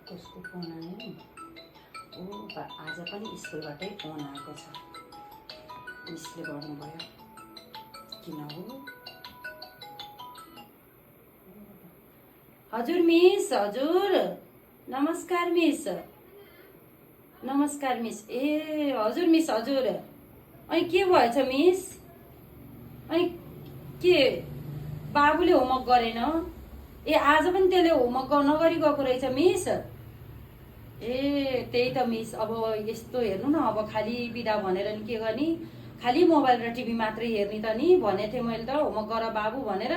कसको फोन आयो? आज पनि स्कुलबाटै फोन आएको छ। मिसले भन्नुभयो किन हो? हजुर मिस, हजुर नमस्कार मिस। नमस्कार मिस। ए हजुर मिस, हजुर अनि के भएछ मिस? अनि के बाबुले होमवर्क गरेन? ए आज पनि त्यसले होमवर्क नगरी गएको रहेछ मिस? ए त्यही त मिस, अब यस्तो हेर्नु न, अब खालि बिदा भनेर नि के गर्ने, खालि मोबाइल र टिभी मात्रै हेर्ने त नि भनेको थिएँ मैले त, होमवर्क गर बाबु भनेर।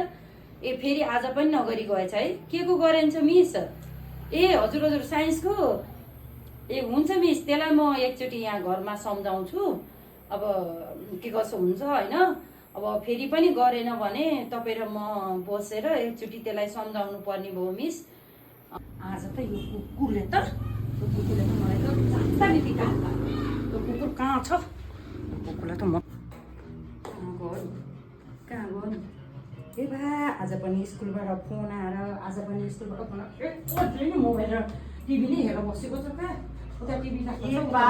ए फेरि आज पनि नगरी गएछ है? के को गरेन्छ मिस? ए हजुर हजुर साइन्सको। ए हुन्छ मिस, त्यसलाई म एकचोटि यहाँ घरमा सम्झाउँछु, अब के कसो हुन्छ होइन। अब फेरि पनि गरेन भने तपाईँ र म बसेर एकचोटि त्यसलाई सम्झाउनु पर्ने भयो मिस। आज त यो कुकुरले त मलाई त जात्ताले बिगार्छ। यो कुकुर कहाँ छ? कुकुरलाई त म कहाँ गयो? ए बा आज पनि स्कुलबाट फोन आएर, आज पनि स्कुलबाट फोन आएर मोबाइल र टिभी नै हेरेर बसेको छ त। उता टिभी राख्छ ए बा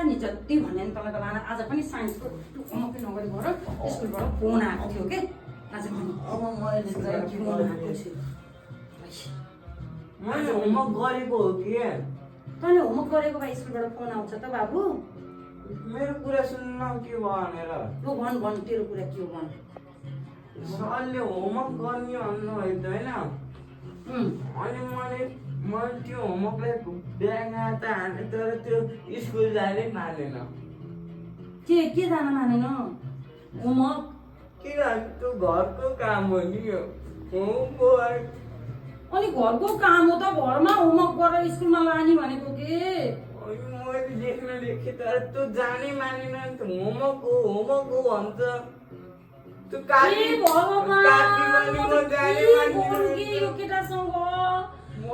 नि जति भने नि तपाईँको लाना। आज पनि साइन्सको होमवर्क नगरी गएर स्कुलबाट फोन आएको थियो के आज पनि। अब मैले होमवर्क गरेको हो कि? तैँले होमवर्क गरेको भए स्कुलबाट फोन आउँछ त बाबु? मेरो कुरा सुन्न के भनेर। तँ भन् भन्, तेरो कुरा के हो भन्। सरले होमवर्क गर्ने भन्नुभयो त होइन? अनि मैले त्यो होमवर्कलाई ब्यागमा त हाने, तर त्यो स्कुल जानै मानेन। के जान मानेन? होमवर्क के त्यो घरको काम हो नि यो होमवर्क। अनि घरको काम हो त, घरमा होमवर्क गरेर स्कुलमा लाने भनेको के? मैले लेखेँ तर त्यो जानै मानेन। होमवर्क हो भन्छ। त्यो यो केटासँग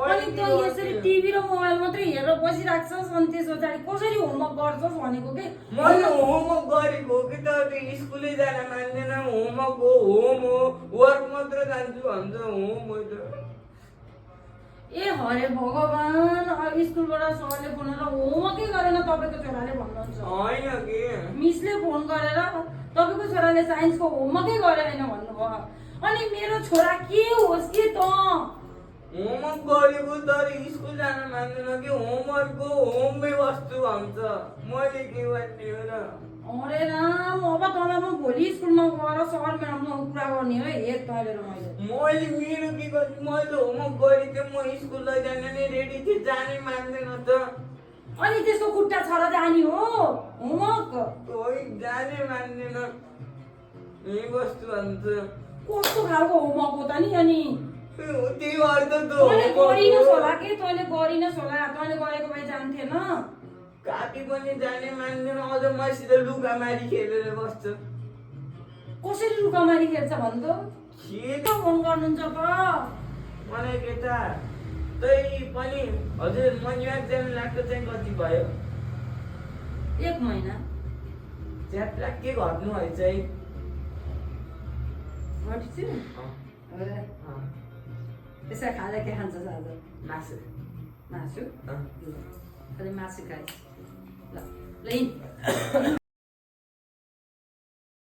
अनि त यसरी टिभी र मोबाइल मात्रै हेरेर बसिराख्छस्, अनि त्यस पछाडि कसरी होमवर्क गर्छस् भनेको के? मैले होमवर्क गरेको हो कि त त्यो स्कुलै जान मान्दैन। होमवर्क हो वर्क मात्र जान्छु भन्छ। होम हो त। ए हरे भगवान, स्कुलबाट सरले फोन गरेर होमवर्कै गरेन तपाईँको छोराले भन्नुहुन्छ। होइन कि मिसले फोन गरेर तपाईँको छोराले साइन्सको होमवर्कै गरेन भन्नुभयो। अनि मेरो छोरा के होस् कि त? होमवर्क गरेको तर स्कुल जान मान्दैन कि होमवर्कको होममै बस्छु भन्छ। मैले के गर्ने हो र? अरे राम, अब तँलाई म भोलि स्कुलमा गएर सर म्याडमसँग कुरा गर्ने हो। हेर तैँले र मैले मेरो के गर्छु? मैले होमवर्क गरेको म स्कुल लैजान नै रेडी थिएँ, जानै मान्दैन त। अनि त्यसको खुट्टा छर जाने हो होमवर्क? जानै मान्दैन, यही बस्छु भन्छ। कस्तो खालको होमवर्क हो त नि? अनि त्यही भएर त तैँले गरिनस् होला के? तैँले गरिनस् होला, तैँले गरेको भए जान्थेन। कापी पनि जानै मान्दैन, अझ मसित लुकामारी खेलेर बस्छ। कसरी लुकामारी खेल्छ भन्छ? फोन गर्नुहुन्छ त? मलाई केटा त्यही पनि हजुर मन्युवाक जानु लाग्दा चाहिँ कति भयो? 1 महिना। च्याप्ला के घट्नु है चाहिँ? घटिछु? त्यसै खाजा के खान्छ आज? मासु। मासु? अँ। खालि मासु खाए ल।